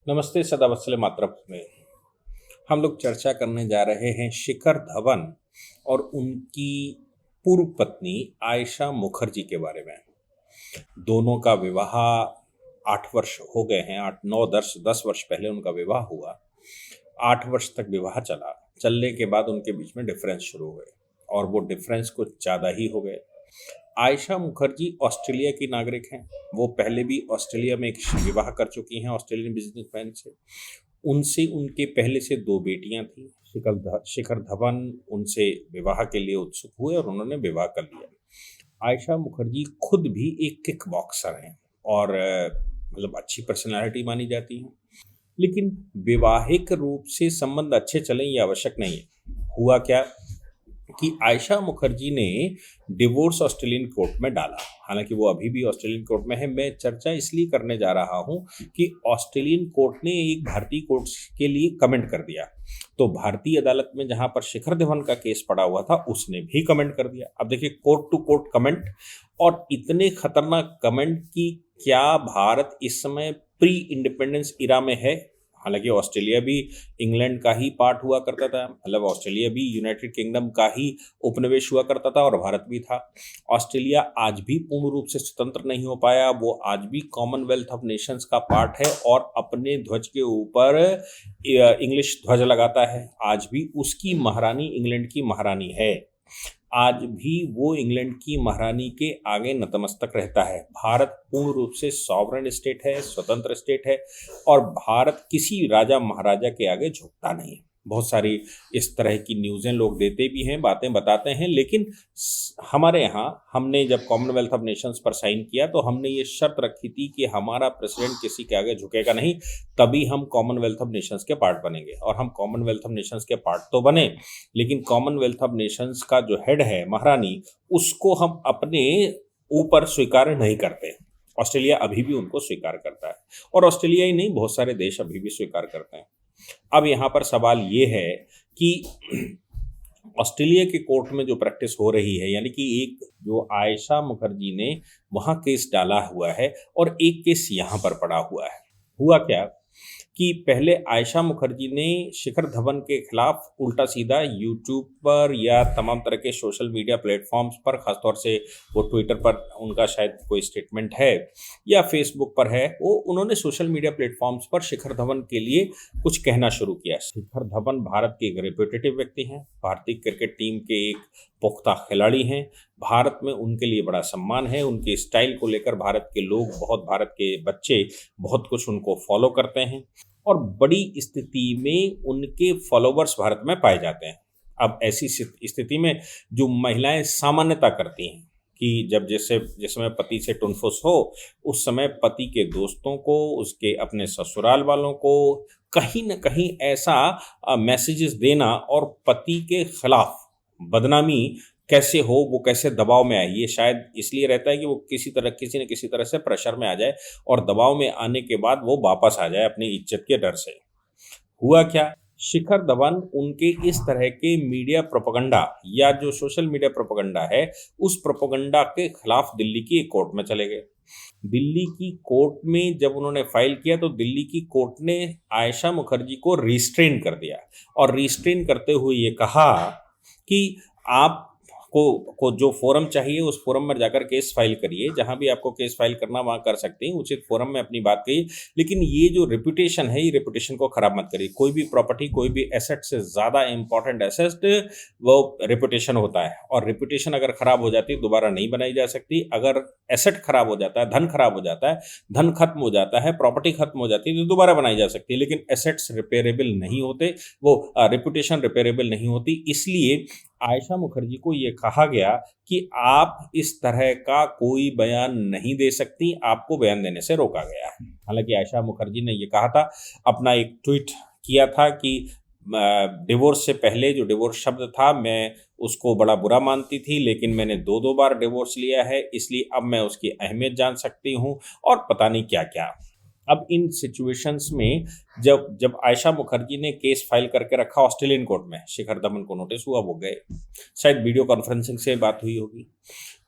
नमस्ते सदा वत्सले मातृभूमि में हम लोग चर्चा करने जा रहे हैं शिखर धवन और उनकी पूर्व पत्नी आयशा मुखर्जी के बारे में। दोनों का विवाह 8 वर्ष हो गए हैं। 8 9 10 10 वर्ष पहले उनका विवाह हुआ। 8 वर्ष तक विवाह चलने के बाद उनके बीच में डिफरेंस शुरू हुए और वो डिफरेंस कुछ ज़्यादा ही हो गए। आयशा मुखर्जी ऑस्ट्रेलिया की नागरिक हैं। वो पहले भी ऑस्ट्रेलिया में एक विवाह कर चुकी हैं ऑस्ट्रेलियन बिजनेसमैन से। उनसे उनके पहले से 2 बेटियां थीं। शिखर धवन उनसे विवाह के लिए उत्सुक हुए और उन्होंने विवाह कर लिया। आयशा मुखर्जी खुद भी एक किक बॉक्सर हैं और मतलब अच्छी पर्सनालिटी मानी जाती हैं, लेकिन वैवाहिक रूप से संबंध अच्छे चलें ये आवश्यक नहीं है। हुआ क्या कि आयशा मुखर्जी ने डिवोर्स ऑस्ट्रेलियन कोर्ट में डाला। हालांकि वो अभी भी ऑस्ट्रेलियन कोर्ट में है। मैं चर्चा इसलिए करने जा रहा हूं कि ऑस्ट्रेलियन कोर्ट ने एक भारतीय कोर्ट के लिए कमेंट कर दिया, तो भारतीय अदालत में जहां पर शिखर धवन का केस पड़ा हुआ था उसने भी कमेंट कर दिया। अब देखिए, कोर्ट टू कोर्ट कमेंट, और इतने खतरनाक कमेंट की क्या भारत इस समय प्री इंडिपेंडेंस इरा में है। हालांकि ऑस्ट्रेलिया भी इंग्लैंड का ही पार्ट हुआ करता था, मतलब ऑस्ट्रेलिया भी यूनाइटेड किंगडम का ही उपनिवेश हुआ करता था और भारत भी था। ऑस्ट्रेलिया आज भी पूर्ण रूप से स्वतंत्र नहीं हो पाया। वो आज भी कॉमनवेल्थ ऑफ नेशंस का पार्ट है और अपने ध्वज के ऊपर इंग्लिश ध्वज लगाता है। आज भी उसकी महारानी इंग्लैंड की महारानी है। आज भी वो इंग्लैंड की महारानी के आगे नतमस्तक रहता है। भारत पूर्ण रूप से सॉवरेन स्टेट है, स्वतंत्र स्टेट है, और भारत किसी राजा महाराजा के आगे झुकता नहीं है। बहुत सारी इस तरह की न्यूज़ें लोग देते भी हैं, बातें बताते हैं, लेकिन हमारे यहाँ हमने जब कॉमनवेल्थ ऑफ नेशंस पर साइन किया तो हमने ये शर्त रखी थी कि हमारा प्रेसिडेंट किसी के आगे झुकेगा नहीं, तभी हम कॉमनवेल्थ ऑफ नेशंस के पार्ट बनेंगे। और हम कॉमनवेल्थ ऑफ नेशंस के पार्ट तो बने, लेकिन कॉमनवेल्थ ऑफ नेशंस का जो हेड है महारानी, उसको हम अपने ऊपर स्वीकार नहीं करते। ऑस्ट्रेलिया अभी भी उनको स्वीकार करता है, और ऑस्ट्रेलिया ही नहीं, बहुत सारे देश अभी भी स्वीकार करते हैं। अब यहाँ पर सवाल ये है कि ऑस्ट्रेलिया के कोर्ट में जो प्रैक्टिस हो रही है, यानी कि एक जो आयशा मुखर्जी ने वहाँ केस डाला हुआ है और एक केस यहाँ पर पड़ा हुआ है। हुआ क्या कि पहले आयशा मुखर्जी ने शिखर धवन के खिलाफ उल्टा सीधा यूट्यूब पर या तमाम तरह के सोशल मीडिया प्लेटफॉर्म्स पर, खासतौर से वो ट्विटर पर उनका शायद कोई स्टेटमेंट है या फेसबुक पर है, वो उन्होंने सोशल मीडिया प्लेटफॉर्म्स पर शिखर धवन के लिए कुछ कहना शुरू किया। शिखर धवन भारत के एक रेप्यूटेटिव व्यक्ति हैं, भारतीय क्रिकेट टीम के एक पुख्ता खिलाड़ी हैं। भारत में उनके लिए बड़ा सम्मान है। उनके स्टाइल को लेकर भारत के लोग, भारत के बच्चे बहुत कुछ उनको फॉलो करते हैं और बड़ी स्थिति में उनके फॉलोवर्स भारत में पाए जाते हैं। अब ऐसी स्थिति में जो महिलाएं सामान्यता करती हैं कि जब जिस समय पति से टुनफुस हो, उस समय पति के दोस्तों को, उसके अपने ससुराल वालों को कहीं न कहीं ऐसा मैसेजेस देना और पति के खिलाफ बदनामी कैसे हो, वो कैसे दबाव में आए, ये शायद इसलिए रहता है कि वो किसी न किसी तरह से प्रेशर में आ जाए और दबाव में आने के बाद वो वापस आ जाए अपनी इज्जत के डर से। हुआ क्या, शिखर धवन उनके इस तरह के मीडिया प्रोपेगेंडा या जो सोशल मीडिया प्रोपेगेंडा है, उस प्रोपेगेंडा के खिलाफ दिल्ली की एक कोर्ट में चले गए। दिल्ली की कोर्ट में जब उन्होंने फाइल किया तो दिल्ली की कोर्ट ने आयशा मुखर्जी को रिस्ट्रेन कर दिया और रिस्ट्रेन करते हुए ये कहा कि आप को जो फोरम चाहिए उस फोरम में जाकर केस फाइल करिए। जहां भी आपको केस फाइल करना वहां कर सकते हैं, उचित फोरम में अपनी बात कहिए, लेकिन ये जो रेपुटेशन है, ये रेपुटेशन को खराब मत करिए। कोई भी प्रॉपर्टी, कोई भी एसेट से ज़्यादा इंपॉर्टेंट एसेट वो रेपुटेशन होता है, और रेपुटेशन अगर खराब हो जाती है दोबारा नहीं बनाई जा सकती। अगर एसेट खराब हो जाता है, धन खराब हो जाता है, धन खत्म हो जाता है, प्रॉपर्टी खत्म हो जाती है तो दोबारा बनाई जा सकती है, लेकिन एसेट्स रिपेयरेबल नहीं होते, वो रेपुटेशन रिपेयरेबल नहीं होती। इसलिए आयशा मुखर्जी को ये कहा गया कि आप इस तरह का कोई बयान नहीं दे सकती, आपको बयान देने से रोका गया है। हालांकि आयशा मुखर्जी ने ये कहा था, अपना एक ट्वीट किया था कि डिवोर्स से पहले जो डिवोर्स शब्द था मैं उसको बड़ा बुरा मानती थी, लेकिन मैंने 2 बार डिवोर्स लिया है, इसलिए अब मैं उसकी अहमियत जान सकती हूँ, और पता नहीं क्या क्या। अब इन सिचुएशंस में जब जब आयशा मुखर्जी ने केस फाइल करके रखा ऑस्ट्रेलियन कोर्ट में, शिखर धवन को नोटिस हुआ, वो गए, शायद वीडियो कॉन्फ्रेंसिंग से बात हुई होगी,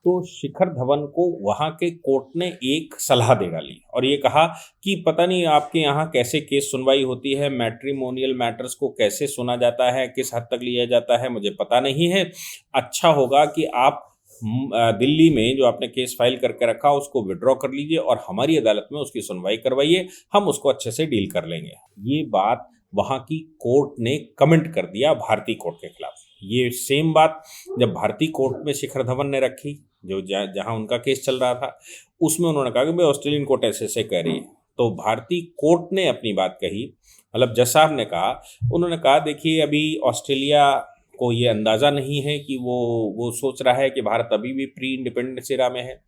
तो शिखर धवन को वहाँ के कोर्ट ने एक सलाह दे डाली और ये कहा कि पता नहीं आपके यहाँ कैसे केस सुनवाई होती है, मैट्रिमोनियल मैटर्स को कैसे सुना जाता है, किस हद तक लिया जाता है, मुझे पता नहीं है। अच्छा होगा कि आप दिल्ली में जो आपने केस फाइल करके रखा उसको विड्रॉ कर लीजिए और हमारी अदालत में उसकी सुनवाई करवाइए, हम उसको अच्छे से डील कर लेंगे। ये बात वहाँ की कोर्ट ने कमेंट कर दिया भारतीय कोर्ट के खिलाफ। ये सेम बात जब भारतीय कोर्ट में शिखर धवन ने रखी, जो जहाँ उनका केस चल रहा था, उसमें उन्होंने कहा कि भाई ऑस्ट्रेलियन कोर्ट ऐसे ऐसे कह रही है। तो भारतीय कोर्ट ने अपनी बात कही, मतलब जज साहब ने कहा, उन्होंने कहा देखिए अभी ऑस्ट्रेलिया को ये अंदाज़ा नहीं है कि वो सोच रहा है कि भारत अभी भी प्री इंडिपेंडेंस एरा में है।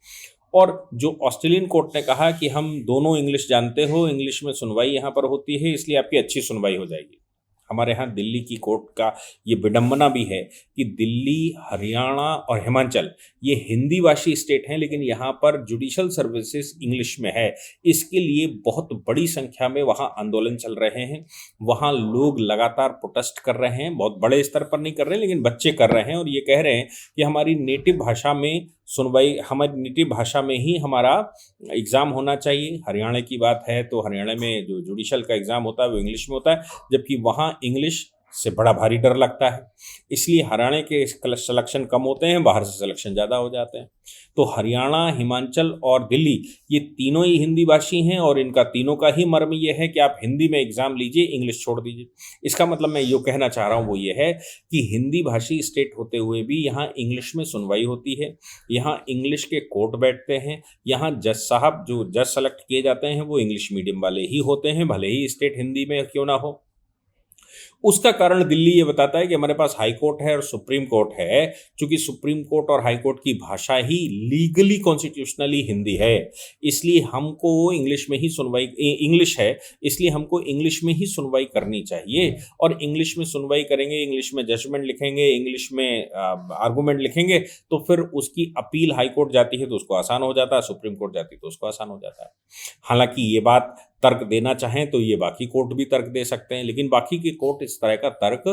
और जो ऑस्ट्रेलियन कोर्ट ने कहा कि हम दोनों इंग्लिश जानते हो, इंग्लिश में सुनवाई यहाँ पर होती है, इसलिए आपकी अच्छी सुनवाई हो जाएगी। हमारे यहाँ दिल्ली की कोर्ट का ये विडंबना भी है कि दिल्ली, हरियाणा और हिमाचल ये हिंदी भाषी स्टेट हैं, लेकिन यहाँ पर जुडिशल सर्विसेज इंग्लिश में है। इसके लिए बहुत बड़ी संख्या में वहाँ आंदोलन चल रहे हैं, वहाँ लोग लगातार प्रोटेस्ट कर रहे हैं, बहुत बड़े स्तर पर नहीं कर रहे हैं लेकिन बच्चे कर रहे हैं और ये कह रहे हैं कि हमारी नेटिव भाषा में सुनवाई, हमारी नेटिव भाषा में ही हमारा एग्ज़ाम होना चाहिए। हरियाणा की बात है तो हरियाणा में जो जुडिशल का एग्ज़ाम होता है वो इंग्लिश में होता है, जबकि वहाँ इंग्लिश से बड़ा भारी डर लगता है, इसलिए हरियाणा के सिलेक्शन कम होते हैं, बाहर से सिलेक्शन ज़्यादा हो जाते हैं। तो हरियाणा, हिमाचल और दिल्ली ये तीनों ही हिंदी भाषी हैं और इनका तीनों का ही मर्म ये है कि आप हिंदी में एग्ज़ाम लीजिए, इंग्लिश छोड़ दीजिए। इसका मतलब मैं जो कहना चाह रहा हूँ वो ये है कि हिंदी भाषी स्टेट होते हुए भी यहाँ इंग्लिश में सुनवाई होती है, यहाँ इंग्लिश के कोर्ट बैठते हैं, यहाँ जज साहब जो जज सेलेक्ट किए जाते हैं वो इंग्लिश मीडियम वाले ही होते हैं, भले ही स्टेट हिंदी में क्यों ना हो। उसका कारण दिल्ली ये बताता है कि हमारे पास हाई कोर्ट है और सुप्रीम कोर्ट है, क्योंकि सुप्रीम कोर्ट और हाई कोर्ट की भाषा ही लीगली कॉन्स्टिट्यूशनली हिंदी है, इसलिए हमको इंग्लिश में ही सुनवाई, इंग्लिश है इसलिए हमको इंग्लिश में ही सुनवाई करनी चाहिए। और इंग्लिश में सुनवाई करेंगे, इंग्लिश में जजमेंट लिखेंगे, इंग्लिश में आर्गूमेंट लिखेंगे, तो फिर उसकी अपील हाई कोर्ट जाती है तो उसको आसान हो जाता है, सुप्रीम कोर्ट जाती है तो उसको आसान हो जाता है। हालांकि ये बात तर्क देना चाहें तो ये बाकी कोर्ट भी तर्क दे सकते हैं, लेकिन बाकी के कोर्ट इस तरह का तर्क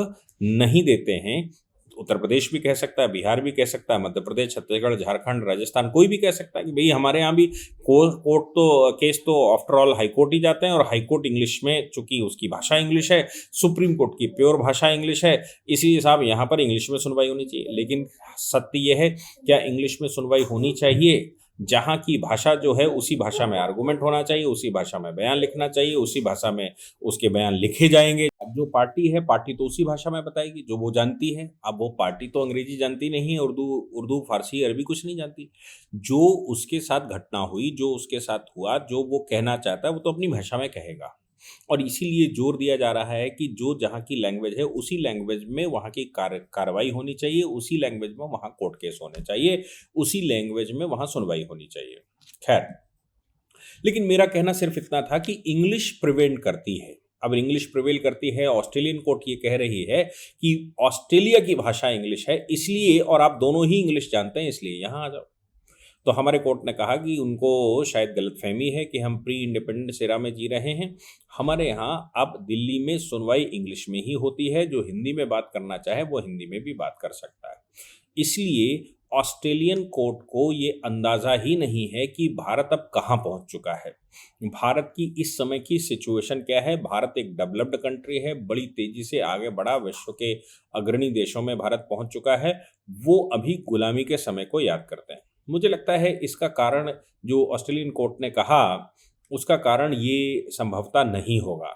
नहीं देते हैं। उत्तर प्रदेश भी कह सकता है, बिहार भी कह सकता है, मध्य प्रदेश, छत्तीसगढ़, झारखंड, राजस्थान, कोई भी कह सकता है कि भाई हमारे यहाँ भी कोर्ट तो केस तो आफ्टर ऑल हाई कोर्ट ही जाते हैं और हाई कोर्ट इंग्लिश में, चूंकि उसकी भाषा इंग्लिश है, सुप्रीम कोर्ट की प्योर भाषा इंग्लिश है, इसी साहब यहाँ पर इंग्लिश में सुनवाई होनी चाहिए। लेकिन सत्य यह है, क्या इंग्लिश में सुनवाई होनी चाहिए? जहाँ की भाषा जो है उसी भाषा में आर्गूमेंट होना चाहिए, उसी भाषा में बयान लिखना चाहिए, उसी भाषा में उसके बयान लिखे जाएंगे। अब जो पार्टी है, पार्टी तो उसी भाषा में बताएगी जो वो जानती है। अब वो पार्टी तो अंग्रेजी जानती नहीं है, उर्दू, फारसी, अरबी कुछ नहीं जानती। जो उसके साथ घटना हुई, जो उसके साथ हुआ, जो वो कहना चाहता है वो तो अपनी भाषा में कहेगा। और इसीलिए जोर दिया जा रहा है कि जो जहाँ की लैंग्वेज है उसी लैंग्वेज में वहाँ की कार्रवाई होनी चाहिए, उसी लैंग्वेज में वहाँ कोर्ट केस होने चाहिए, उसी लैंग्वेज में वहाँ सुनवाई होनी चाहिए। खैर, लेकिन मेरा कहना सिर्फ इतना था कि इंग्लिश प्रिवेंट करती है। अब इंग्लिश प्रिवेल करती है, ऑस्ट्रेलियन कोर्ट ये कह रही है कि ऑस्ट्रेलिया की भाषा इंग्लिश है इसलिए, और आप दोनों ही इंग्लिश जानते हैं इसलिए यहाँ आ जाओ। तो हमारे कोर्ट ने कहा कि उनको शायद गलतफहमी है कि हम प्री इंडिपेंडेंस एरा में जी रहे हैं। हमारे यहाँ अब दिल्ली में सुनवाई इंग्लिश में ही होती है, जो हिंदी में बात करना चाहे वो हिंदी में भी बात कर सकता है। इसलिए ऑस्ट्रेलियन कोर्ट को ये अंदाज़ा ही नहीं है कि भारत अब कहाँ पहुँच चुका है, भारत की इस समय की सिचुएशन क्या है। भारत एक डेवलप्ड कंट्री है, बड़ी तेज़ी से आगे बढ़ा, विश्व के अग्रणी देशों में भारत पहुँच चुका है। वो अभी गुलामी के समय को याद करते हैं। मुझे लगता है इसका कारण जो ऑस्ट्रेलियन कोर्ट ने कहा, उसका कारण ये संभवतः नहीं होगा।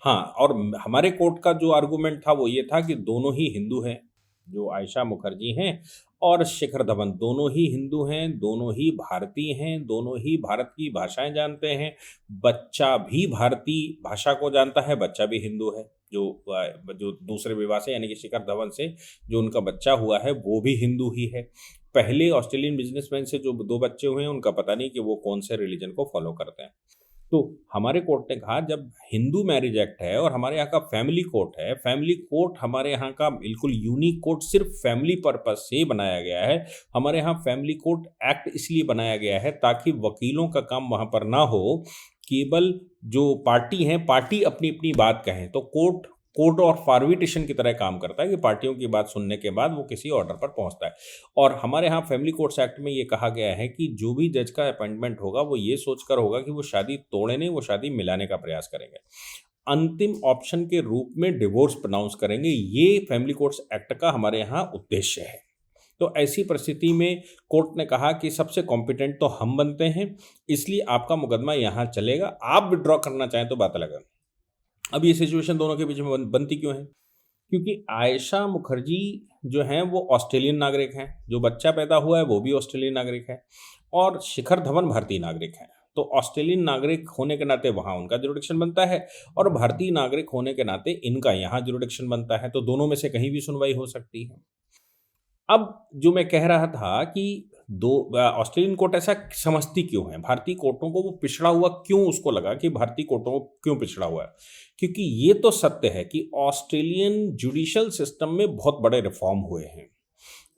हाँ, और हमारे कोर्ट का जो आर्गूमेंट था वो ये था कि दोनों ही हिंदू हैं, जो आयशा मुखर्जी हैं और शिखर धवन, दोनों ही हिंदू हैं, दोनों ही भारतीय हैं, दोनों ही भारत की भाषाएं जानते हैं। बच्चा भी भारतीय भाषा को जानता है, बच्चा भी हिंदू है। जो दूसरे विवाह से यानी कि शिखर धवन से जो उनका बच्चा हुआ है वो भी हिंदू ही है। पहले ऑस्ट्रेलियन बिजनेसमैन से जो 2 बच्चे हुए हैं उनका पता नहीं कि वो कौन से रिलीजन को फॉलो करते हैं। तो हमारे कोर्ट ने कहा जब हिंदू मैरिज एक्ट है और हमारे यहाँ का फैमिली कोर्ट है, फैमिली कोर्ट हमारे यहाँ का बिल्कुल यूनिक कोर्ट सिर्फ फैमिली पर्पस से बनाया गया है। हमारे यहाँ फैमिली कोर्ट एक्ट इसलिए बनाया गया है ताकि वकीलों का काम वहाँ पर ना हो, केवल जो पार्टी हैं पार्टी अपनी अपनी बात कहें। तो कोर्ट कोर्ट और फार्विटेशन की तरह काम करता है कि पार्टियों की बात सुनने के बाद वो किसी ऑर्डर पर पहुंचता है। और हमारे यहाँ फैमिली कोर्ट्स एक्ट में ये कहा गया है कि जो भी जज का अपॉइंटमेंट होगा वो ये सोचकर होगा कि वो शादी तोड़े नहीं, वो शादी मिलाने का प्रयास करेंगे, अंतिम ऑप्शन के रूप में डिवोर्स प्रोनाउंस करेंगे। ये फैमिली कोर्ट्स एक्ट का हमारे यहाँ उद्देश्य है। तो ऐसी परिस्थिति में कोर्ट ने कहा कि सबसे कॉम्पिटेंट तो हम बनते हैं, इसलिए आपका मुकदमा यहाँ चलेगा, आप विड्रॉ करना चाहें तो बात अलग है। अब ये सिचुएशन दोनों के बीच में बनती क्यों है? क्योंकि आयशा मुखर्जी जो हैं वो ऑस्ट्रेलियन नागरिक हैं, जो बच्चा पैदा हुआ है वो भी ऑस्ट्रेलियन नागरिक है, और शिखर धवन भारतीय नागरिक हैं। तो ऑस्ट्रेलियन नागरिक होने के नाते वहाँ उनका जुरिडिक्शन बनता है और भारतीय नागरिक होने के नाते इनका यहाँ जुरिडिक्शन बनता है। तो दोनों में से कहीं भी सुनवाई हो सकती है। अब जो मैं कह रहा था कि ऑस्ट्रेलियन कोर्ट ऐसा समझती क्यों है, भारतीय कोर्टों को वो पिछड़ा हुआ क्यों उसको लगा कि भारतीय कोर्टों को क्यों पिछड़ा हुआ है? क्योंकि ये तो सत्य है कि ऑस्ट्रेलियन जुडिशियल सिस्टम में बहुत बड़े रिफॉर्म हुए हैं।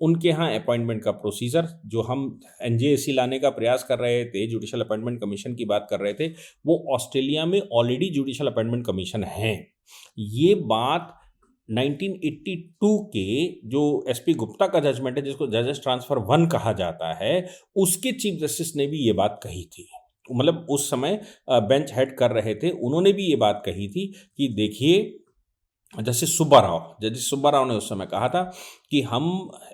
उनके यहाँ अपॉइंटमेंट का प्रोसीजर, जो हम एनजेएसी लाने का प्रयास कर रहे थे, जुडिशियल अपॉइंटमेंट कमीशन की बात कर रहे थे, वो ऑस्ट्रेलिया में ऑलरेडी जुडिशियल अपॉइंटमेंट कमीशन है। ये बात 1982 के जो एसपी गुप्ता का जजमेंट है, जिसको जजेस ट्रांसफर 1 कहा जाता है, उसके चीफ जस्टिस ने भी ये बात कही थी। मतलब उस समय बेंच हेड कर रहे थे, उन्होंने भी ये बात कही थी कि देखिए, जस्टिस सुब्बाराव ने उस समय कहा था कि हम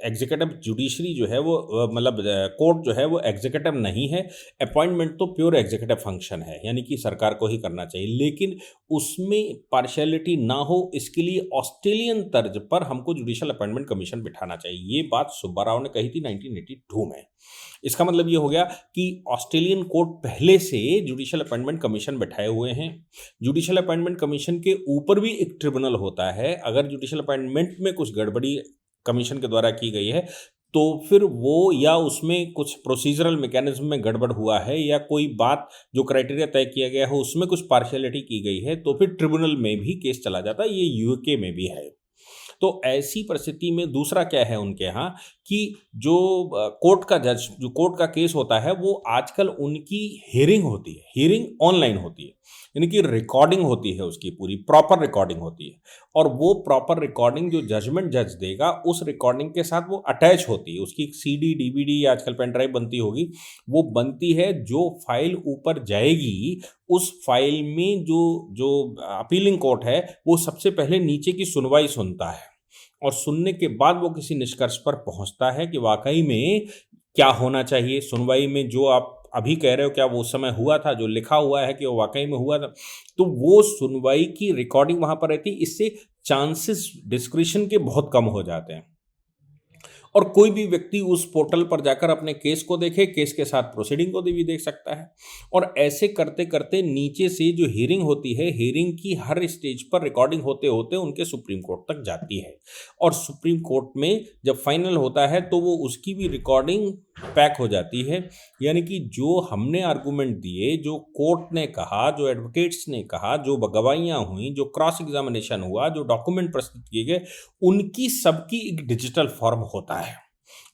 एग्जीक्यूटिव जुडिशरी जो है वो मतलब कोर्ट जो है वो एग्जीक्यूटिव नहीं है, अपॉइंटमेंट तो प्योर एग्जीक्यूटिव फंक्शन है, यानी कि सरकार को ही करना चाहिए, लेकिन उसमें पार्शियलिटी ना हो, इसके लिए ऑस्ट्रेलियन तर्ज पर हमको जुडिशियल अपॉइंटमेंट कमीशन बिठाना चाहिए। ये बात सुब्बाराव ने कही थी 1982 में। इसका मतलब ये हो गया कि ऑस्ट्रेलियन कोर्ट पहले से जुडिशियल अपॉइंटमेंट कमीशन बैठाए हुए हैं। जुडिशियल अपॉइंटमेंट कमीशन के ऊपर भी एक ट्रिब्यूनल होता है। अगर जुडिशियल अपॉइंटमेंट में कुछ गड़बड़ी कमीशन के द्वारा की गई है तो फिर वो, या उसमें कुछ प्रोसीजरल मैकेनिज्म में गड़बड़ हुआ है, या कोई बात जो क्राइटेरिया तय किया गया हो उसमें कुछ पार्शियलिटी की गई है, तो फिर ट्रिब्यूनल में भी केस चला जाता है। ये यूके में भी है। तो ऐसी परिस्थिति में दूसरा क्या है उनके यहाँ कि जो कोर्ट का जज, जो कोर्ट का केस होता है, वो आजकल उनकी हियरिंग होती है, हियरिंग ऑनलाइन होती है, यानी कि रिकॉर्डिंग होती है, उसकी पूरी प्रॉपर रिकॉर्डिंग होती है, और वो प्रॉपर रिकॉर्डिंग जो जजमेंट जज देगा उस रिकॉर्डिंग के साथ वो अटैच होती है। उसकी सीडी डीवीडी आजकल पेन ड्राइव बनती होगी, वो बनती है। जो फाइल ऊपर जाएगी उस फाइल में जो जो अपीलिंग कोर्ट है वो सबसे पहले नीचे की सुनवाई सुनता है, और सुनने के बाद वो किसी निष्कर्ष पर पहुंचता है कि वाकई में क्या होना चाहिए। सुनवाई में जो आप अभी कह रहे हो क्या वो उस समय हुआ था, जो लिखा हुआ है कि वो वाकई में हुआ था, तो वो सुनवाई की रिकॉर्डिंग वहां पर रहती। इससे चांसेस डिस्क्रिशन के बहुत कम हो जाते हैं, और कोई भी व्यक्ति उस पोर्टल पर जाकर अपने केस को देखे, केस के साथ प्रोसीडिंग को भी देख सकता है। और ऐसे करते करते नीचे से जो हियरिंग होती है, हियरिंग की हर स्टेज पर रिकॉर्डिंग होते होते उनके सुप्रीम कोर्ट तक जाती है, और सुप्रीम कोर्ट में जब फाइनल होता है तो वो उसकी भी रिकॉर्डिंग पैक हो जाती है। यानी कि जो हमने आर्गूमेंट दिए, जो कोर्ट ने कहा, जो एडवोकेट्स ने कहा, जो गवाहियां हुई, जो क्रॉस एग्जामिनेशन हुआ, जो डॉक्यूमेंट प्रस्तुत किए गए, उनकी सबकी एक डिजिटल फॉर्म होता है।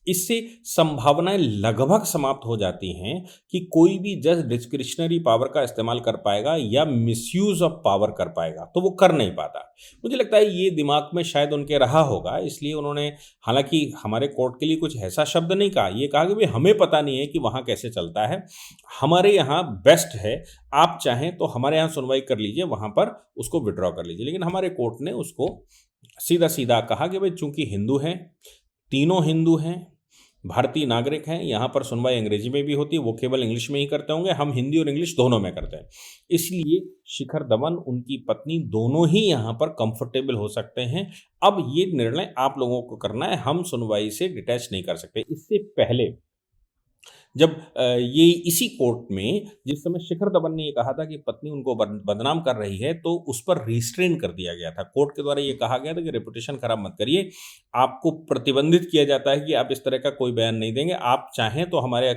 इससे संभावनाएं लगभग समाप्त हो जाती हैं कि कोई भी जज डिस्क्रिशनरी पावर का इस्तेमाल कर पाएगा या मिसयूज ऑफ पावर कर पाएगा, तो वो कर नहीं पाता। मुझे लगता है ये दिमाग में शायद उनके रहा होगा, इसलिए उन्होंने, हालांकि हमारे कोर्ट के लिए कुछ ऐसा शब्द नहीं कहा, ये कहा कि भाई हमें पता नहीं है कि वहाँ कैसे चलता है, हमारे यहाँ बेस्ट है, आप चाहें तो हमारे यहाँ सुनवाई कर लीजिए, वहाँ पर उसको विड्रॉ कर लीजिए। लेकिन हमारे कोर्ट ने उसको सीधा सीधा कहा कि भाई चूंकि हिंदू हैं, तीनों हिंदू हैं, भारतीय नागरिक हैं, यहाँ पर सुनवाई अंग्रेजी में भी होती है, वो केवल इंग्लिश में ही करते होंगे, हम हिंदी और इंग्लिश दोनों में करते हैं, इसलिए शिखर धवन, उनकी पत्नी, दोनों ही यहाँ पर कंफर्टेबल हो सकते हैं। अब ये निर्णय आप लोगों को करना है, हम सुनवाई से डिटैच नहीं कर सकते। इससे पहले जब ये इसी कोर्ट में जिस समय शिखर धवन ने ये कहा था कि पत्नी उनको बदनाम कर रही है, तो उस पर रिस्ट्रेन कर दिया गया था। कोर्ट के द्वारा ये कहा गया था कि रेपुटेशन खराब मत करिए, आपको प्रतिबंधित किया जाता है कि आप इस तरह का कोई बयान नहीं देंगे, आप चाहें तो हमारे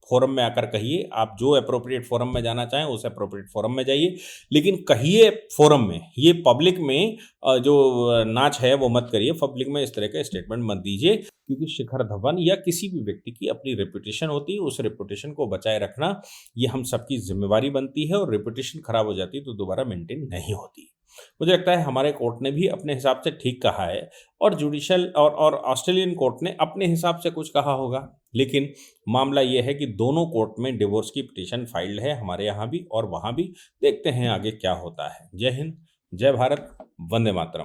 फोरम में आकर कहिए, आप जो एप्रोप्रिएट फोरम में जाना चाहें उस एप्रोप्रिएट फोरम में जाइए, लेकिन कहिए फोरम में, ये पब्लिक में जो नाच है वो मत करिए, पब्लिक में इस तरह के स्टेटमेंट मत दीजिए, क्योंकि शिखर धवन या किसी भी व्यक्ति की अपनी रेपुटेशन होती है, उस रेपुटेशन को बचाए रखना ये हम सबकी जिम्मेवारी बनती है, और रेपुटेशन खराब हो जाती है तो दोबारा मेंटेन नहीं होती। मुझे लगता है हमारे कोर्ट ने भी अपने हिसाब से ठीक कहा है, और जुडिशल और ऑस्ट्रेलियन कोर्ट ने अपने हिसाब से कुछ कहा होगा, लेकिन मामला यह है कि दोनों कोर्ट में डिवोर्स की पिटीशन फाइल्ड है, हमारे यहाँ भी और वहाँ भी। देखते हैं आगे क्या होता है। जय हिंद, जय भारत, वंदे मातरम।